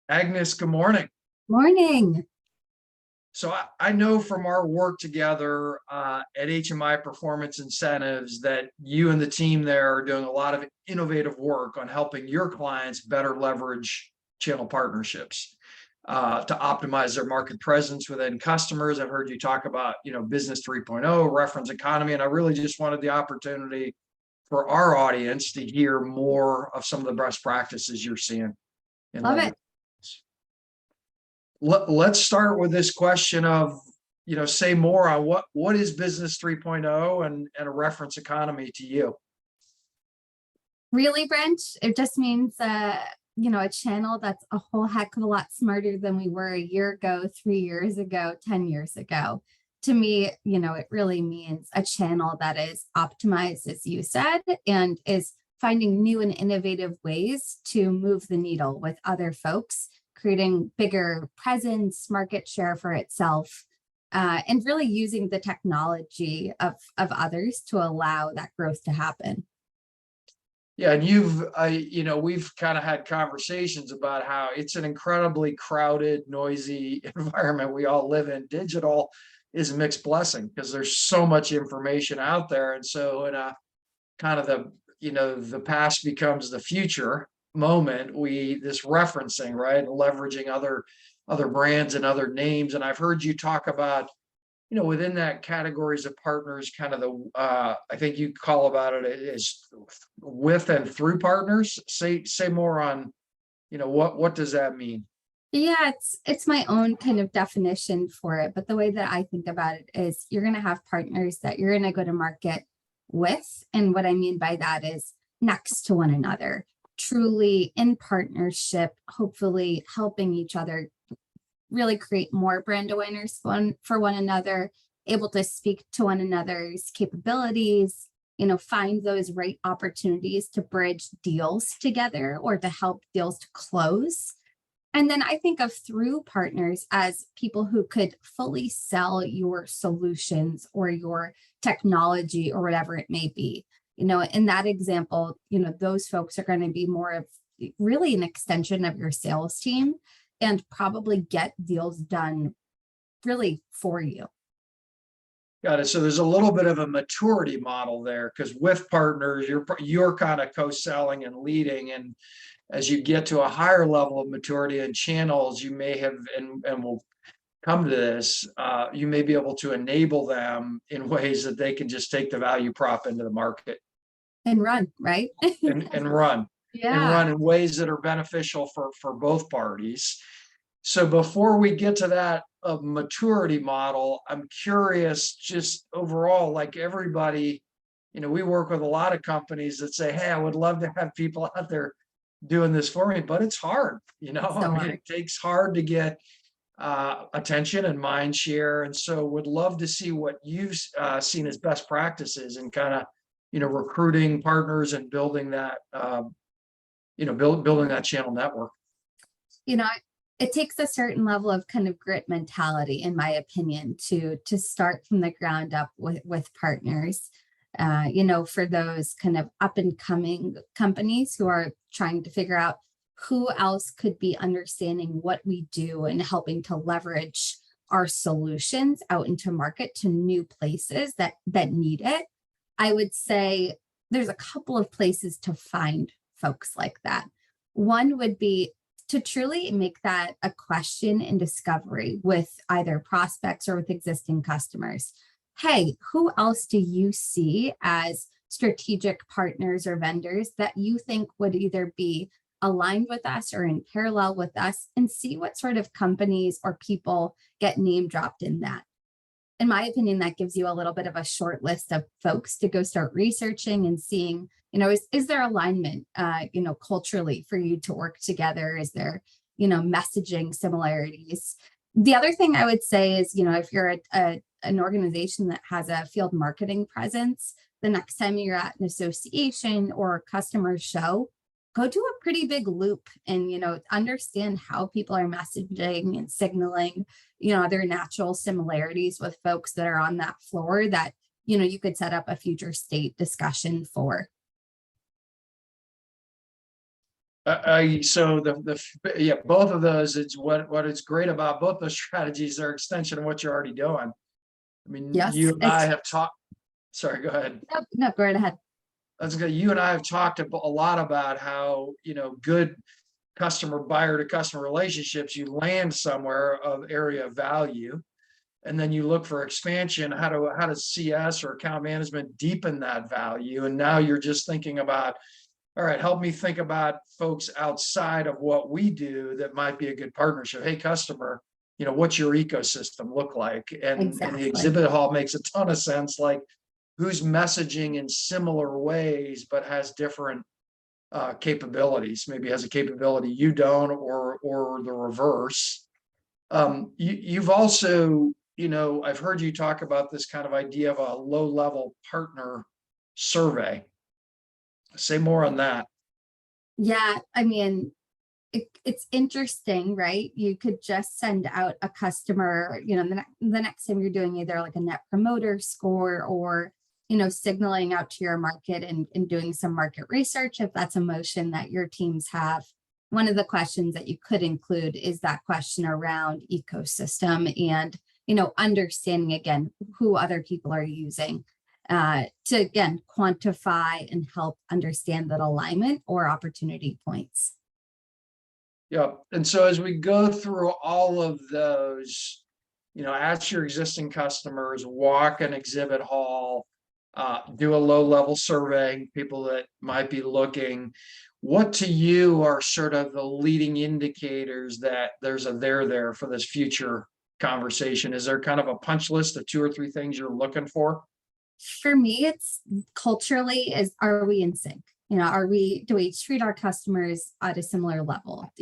Agnes, good morning. Morning. So I know from our work together at HMI Performance Incentives that you and the team there are doing a lot of innovative work on helping your clients better leverage channel partnerships to optimize their market presence within customers. I've heard you talk about, Business 3.0, reference economy, and I really just wanted the opportunity for our audience to hear more of some of the best practices you're seeing in Love leverage. it. Let's start with this question of, say more on what is Business 3.0 and a reference economy to you? Really, Brent, it just means a channel that's a whole heck of a lot smarter than we were a year ago, 3 years ago, 10 years ago. To me, it really means a channel that is optimized, as you said, and is finding new and innovative ways to move the needle with other folks, creating bigger presence, market share for itself, and really using the technology of others to allow that growth to happen. Yeah, and we've kind of had conversations about how it's an incredibly crowded, noisy environment we all live in. Digital is a mixed blessing because there's so much information out there. And so in a kind of the past becomes the future moment, this referencing, right, and leveraging other brands and other names. And I've heard you talk about, within that categories of partners, kind of I think you call about it as with and through partners. Say more on, what does that mean? Yeah, it's my own kind of definition for it, but the way that I think about it is you're going to have partners that you're going to go to market with, and what I mean by that is next to one another, truly in partnership, hopefully helping each other really create more brand awareness for one another, able to speak to one another's capabilities, find those right opportunities to bridge deals together or to help deals to close. And then I think of through partners as people who could fully sell your solutions or your technology or whatever it may be. In that example, those folks are going to be more of really an extension of your sales team and probably get deals done really for you. Got it. So there's a little bit of a maturity model there because with partners, you're kind of co-selling and leading, and as you get to a higher level of maturity in channels, you may have, and we'll come to this, you may be able to enable them in ways that they can just take the value prop into the market and run, right? and run. Yeah. And run in ways that are beneficial for both parties. So before we get to that maturity model, I'm curious, just overall, like everybody, we work with a lot of companies that say, hey, I would love to have people out there doing this for me, but it's hard. It takes hard to get attention and mind share. And so would love to see what you've seen as best practices and kind of, recruiting partners and building that, building that channel network. It takes a certain level of kind of grit mentality, in my opinion, to start from the ground up with partners. For those kind of up and coming companies who are trying to figure out who else could be understanding what we do and helping to leverage our solutions out into market to new places that need it. I would say there's a couple of places to find folks like that. One would be to truly make that a question in discovery with either prospects or with existing customers. Hey, who else do you see as strategic partners or vendors that you think would either be aligned with us or in parallel with us, and see what sort of companies or people get name dropped in that. In my opinion, that gives you a little bit of a short list of folks to go start researching and seeing, is there alignment, culturally for you to work together? Is there, messaging similarities? The other thing I would say is, if you're an organization that has a field marketing presence, the next time you're at an association or a customer show, go do a pretty big loop and, understand how people are messaging and signaling, their natural similarities with folks that are on that floor that, you could set up a future state discussion for. So yeah, both of those, it's what is great about both those strategies. They're extension of what you're already doing. I mean, Yes, you and I have talked, sorry, go ahead. no, no, go right ahead. You and I have talked a lot about how, good customer buyer to customer relationships, you land somewhere of area of value. And then you look for expansion, how does CS or account management deepen that value? And now you're just thinking about, all right, help me think about folks outside of what we do that might be a good partnership. Hey, customer, what's your ecosystem look like? And the Exactly. exhibit hall makes a ton of sense. Like, who's messaging in similar ways, but has different capabilities, maybe has a capability you don't, or the reverse. You've also, I've heard you talk about this kind of idea of a low level partner survey. Say more on that. Yeah, I mean, it's interesting, right? You could just send out a customer, the next time you're doing either like a net promoter score or, signaling out to your market and doing some market research, if that's a motion that your teams have. One of the questions that you could include is that question around ecosystem and, understanding again who other people are using to again quantify and help understand that alignment or opportunity points. Yeah. And so as we go through all of those, ask your existing customers, walk an exhibit hall, do a low level survey, people that might be looking. What to you are sort of the leading indicators that there's a there for this future conversation? Is there kind of a punch list of 2 or 3 things you're looking for? For me, it's culturally is, are we in sync? Do we treat our customers at a similar level?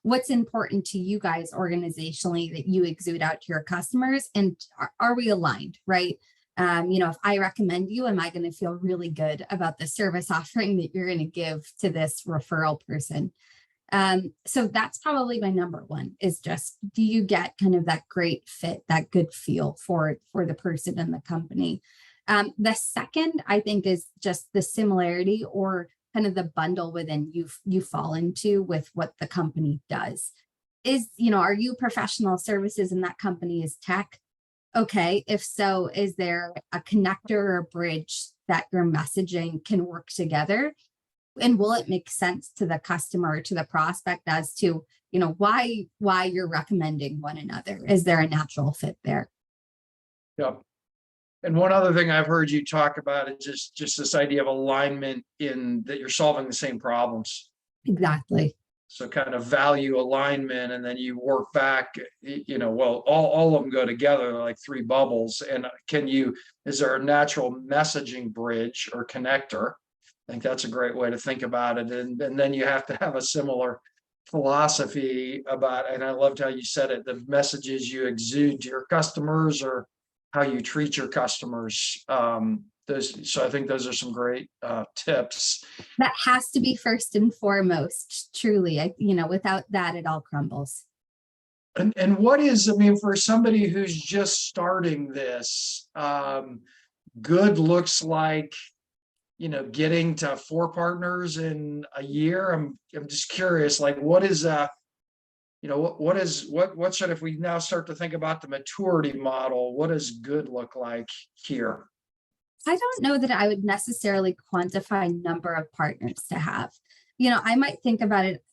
What's important to you guys organizationally that you exude out to your customers, and are we aligned, right? If I recommend you, am I going to feel really good about the service offering that you're going to give to this referral person? So that's probably my number one, is just, do you get kind of that great fit, that good feel for the person and the company? The second, I think, is just the similarity or kind of the bundle within you fall into with what the company does. Are you professional services and that company is tech? Okay, if so, is there a connector or a bridge that your messaging can work together? And will it make sense to the customer, to the prospect, as to, why you're recommending one another? Is there a natural fit there? Yeah. And one other thing I've heard you talk about is just this idea of alignment, in that you're solving the same problems. Exactly. So kind of value alignment, and then you work back, well, all of them go together like 3 bubbles. And is there a natural messaging bridge or connector? I think that's a great way to think about it. And then you have to have a similar philosophy about, and I loved how you said it, the messages you exude to your customers, or how you treat your customers. So I think those are some great tips. That has to be first and foremost, truly. Without that, it all crumbles. And what is, I mean, for somebody who's just starting this, good looks like, getting to 4 partners in a year. I'm just curious, like, what is what should, if we now start to think about the maturity model, what does good look like here? I don't know that I would necessarily quantify number of partners to have. I might think about it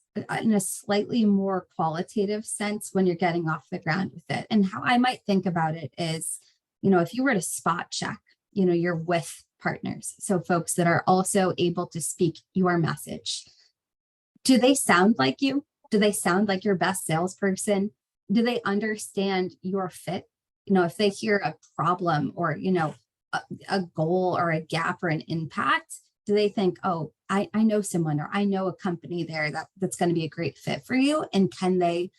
in a slightly more qualitative sense when you're getting off the ground with it. And how I might think about it is, if you were to spot check, you're with partners. So folks that are also able to speak your message. Do they sound like you? Do they sound like your best salesperson? Do they understand your fit? If they hear a problem or, a goal or a gap or an impact, do they think, oh, I know someone, or I know a company there that's going to be a great fit for you? And can they,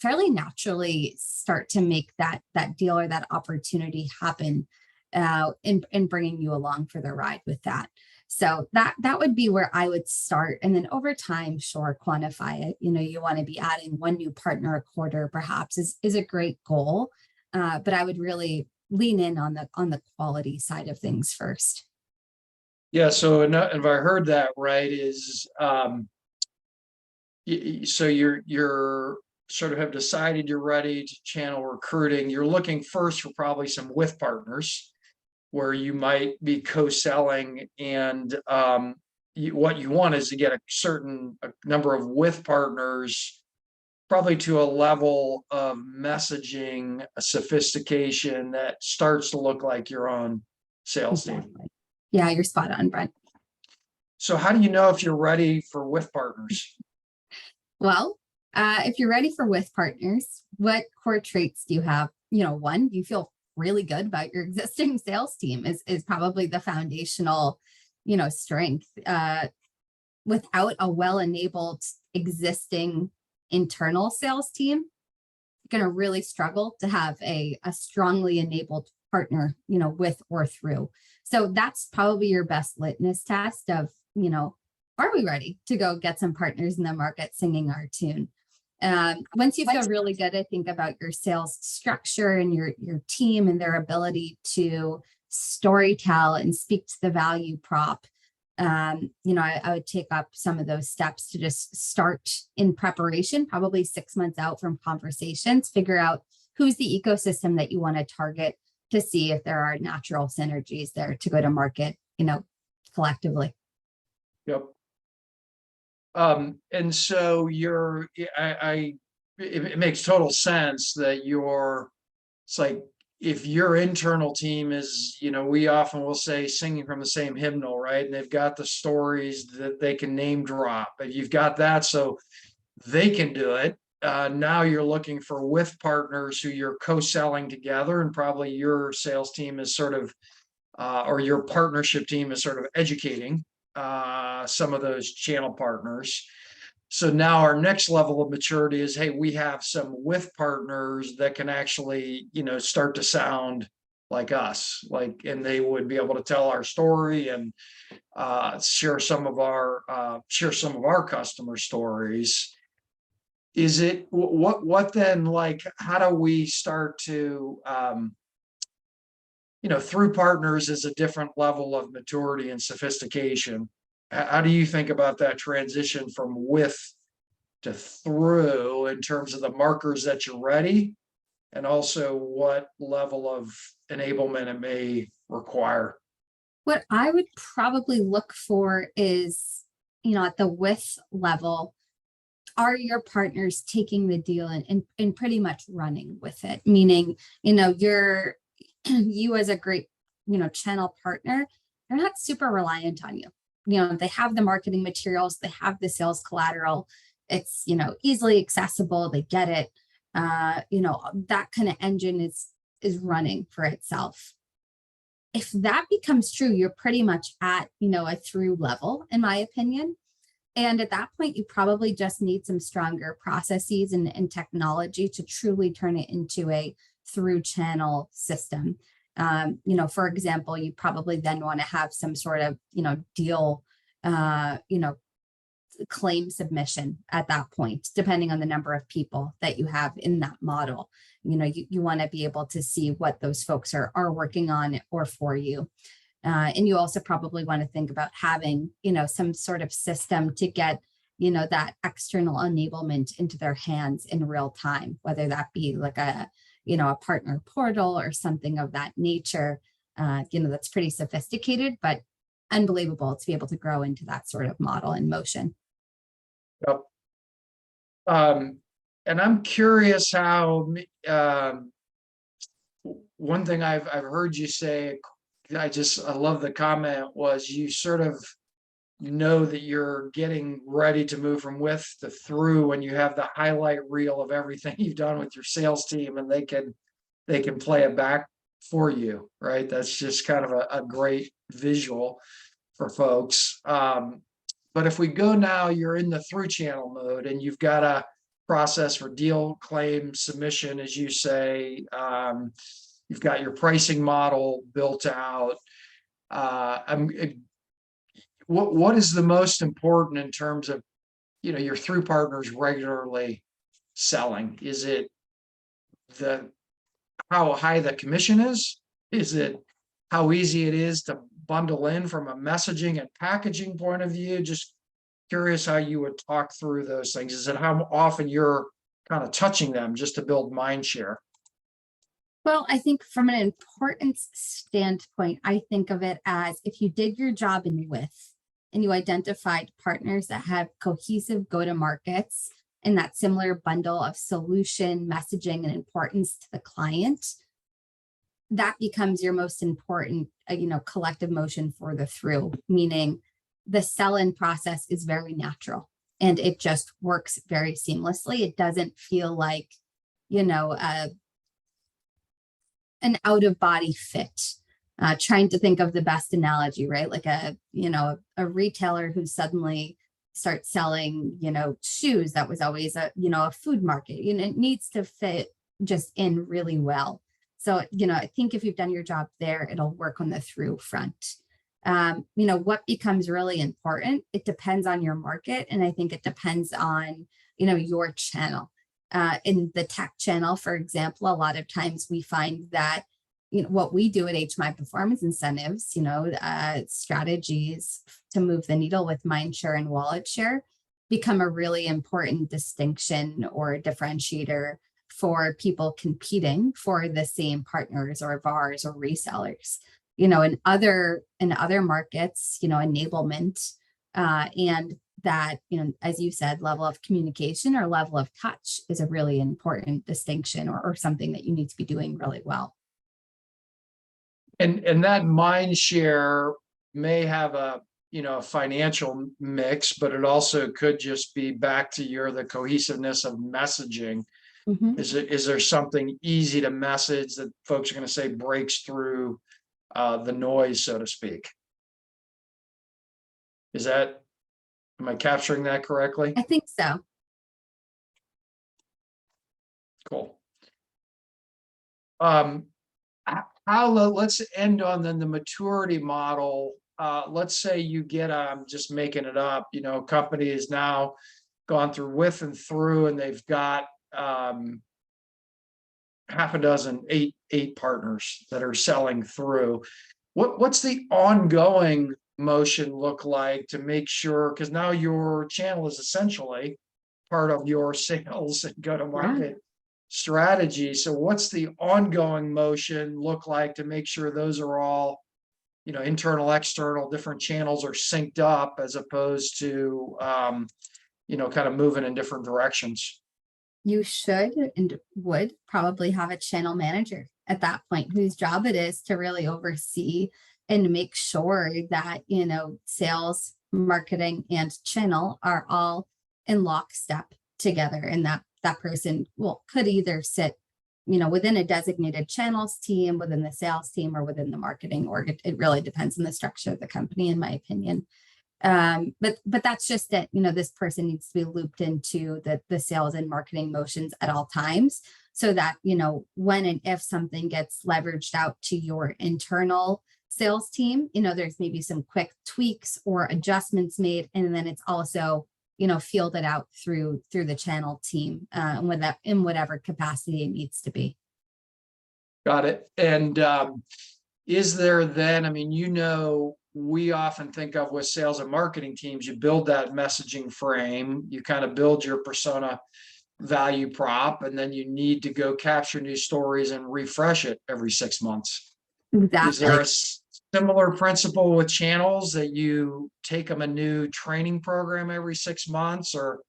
fairly naturally start to make that deal or that opportunity happen in bringing you along for the ride with that? So that would be where I would start. And then over time, sure, quantify it. You want to be adding 1 new partner a quarter, perhaps, is a great goal. But I would really lean in on the quality side of things first. Yeah. So if I heard that right, is So you're sort of have decided you're ready to channel recruiting. You're looking first for probably some with partners where you might be co-selling, and what you want is to get a number of with partners, probably to a level of messaging, a sophistication that starts to look like your own sales team. Exactly. Yeah, you're spot on, Brent. So how do you know if you're ready for with partners? Well, if you're ready for with partners, what core traits do you have? One, you feel really good about your existing sales team is probably the foundational, strength. Without a well-enabled existing internal sales team, you're going to really struggle to have a strongly enabled partner, with or through. So that's probably your best litmus test of, are we ready to go get some partners in the market singing our tune? Once you feel really good, I think, about your sales structure and your team and their ability to storytell and speak to the value prop, I would take up some of those steps to just start in preparation, probably 6 months out from conversations, figure out who's the ecosystem that you want to target to see if there are natural synergies there to go to market, collectively. Yep. And so it makes total sense that it's like, if your internal team is, we often will say singing from the same hymnal, right? And they've got the stories that they can name drop, but you've got that, so they can do it. Now you're looking for with partners who you're co-selling together, and probably your sales team is sort of, or your partnership team is sort of educating some of those channel partners. So now our next level of maturity is, hey, we have some with partners that can actually, start to sound like us, and they would be able to tell our story and share some of our customer stories. Is it what then, like, how do we start to through partners is a different level of maturity and sophistication. How do you think about that transition from with to through, in terms of the markers that you're ready, and also what level of enablement it may require? What I would probably look for is, at the with level, are your partners taking the deal and pretty much running with it? Meaning, you as a great, channel partner, they're not super reliant on you. They have the marketing materials, they have the sales collateral, it's, easily accessible, they get it. That kind of engine is running for itself. If that becomes true, you're pretty much at, a through level, in my opinion. And at that point, you probably just need some stronger processes and technology to truly turn it into a through channel system. For example, you probably then want to have some sort of, deal, claim submission at that point, depending on the number of people that you have in that model. You want to be able to see what those folks are working on or for you. And you also probably want to think about having, some sort of system to get, that external enablement into their hands in real time, whether that be like a partner portal or something of that nature. That's pretty sophisticated, but unbelievable to be able to grow into that sort of model in motion. Yep. And I'm curious how, one thing I've heard you say, I love the comment, was you sort of know that you're getting ready to move from with to through when you have the highlight reel of everything you've done with your sales team, and they can play it back for you, right? That's just kind of a great visual for folks. But if we go now, you're in the through channel mode, and you've got a process for deal claim submission, as you say. You've got your pricing model built out. What is the most important in terms of, your through partners regularly selling? Is it how high the commission is? Is it how easy it is to bundle in from a messaging and packaging point of view? Just curious how you would talk through those things. Is it how often you're kind of touching them just to build mind share? Well, I think from an importance standpoint, I think of it as if you did your job in width and you identified partners that have cohesive go-to-markets and that similar bundle of solution, messaging, and importance to the client, that becomes your most important, collective motion for the through, meaning the sell-in process is very natural and it just works very seamlessly. It doesn't feel like, an out-of-body fit. Trying to think of the best analogy, right? Like a retailer who suddenly starts selling, shoes that was always a food market. It needs to fit just in really well. So, I think if you've done your job there, it'll work on the through front. What becomes really important, it depends on your market. And I think it depends on, your channel. In the tech channel, for example, a lot of times we find that, what we do at HMI Performance Incentives, strategies to move the needle with mind share and wallet share become a really important distinction or differentiator for people competing for the same partners or VARs or resellers. In other markets, enablement and that, as you said, level of communication or level of touch is a really important distinction or something that you need to be doing really well. And that mind share may have a financial mix, but it also could just be back to the cohesiveness of messaging. Mm-hmm. Is there something easy to message that folks are going to say breaks through the noise, so to speak? Am I capturing that correctly? I think so. Cool. Let's end on then the maturity model. Let's say you get, I'm just making it up, company is now gone through with and through, and they've got half a dozen, eight partners that are selling through. What's the ongoing motion look like to make sure, because now your channel is essentially part of your sales and go-to-market strategy. So what's the ongoing motion look like to make sure those are all, internal, external, different channels are synced up as opposed to, kind of moving in different directions? You should and would probably have a channel manager at that point whose job it is to really oversee and make sure that, sales, marketing, and channel are all in lockstep together. And that person could either sit, within a designated channels team, within the sales team, or within the marketing org. It really depends on the structure of the company, in my opinion. But that's just it. This person needs to be looped into the sales and marketing motions at all times, so that, when and if something gets leveraged out to your internal sales team, there's maybe some quick tweaks or adjustments made, and then it's also, fielded out through the channel team, in whatever capacity it needs to be. Got it. And is there then, we often think of with sales and marketing teams, you build that messaging frame, you kind of build your persona value prop, and then you need to go capture new stories and refresh it every 6 months. Exactly. Is there a similar principle with channels that you take them a new training program every 6 months or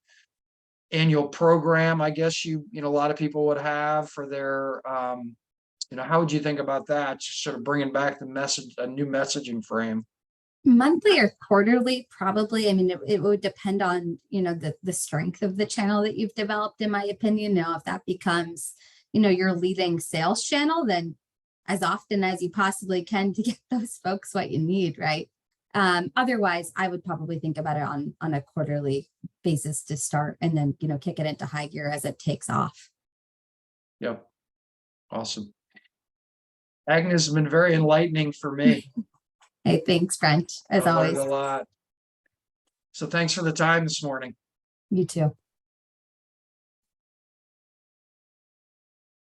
annual program? I guess a lot of people would have for their, how would you think about that? Just sort of bringing back a new messaging frame. Monthly or quarterly, probably. It would depend on, the strength of the channel that you've developed, in my opinion. Now, if that becomes, your leading sales channel, then as often as you possibly can to get those folks what you need, right? Otherwise, I would probably think about it on a quarterly basis to start, and then, kick it into high gear as it takes off. Yep. Awesome. Agnes has been very enlightening for me. Hey, thanks, Brent, as always. A lot. So thanks for the time this morning. You too.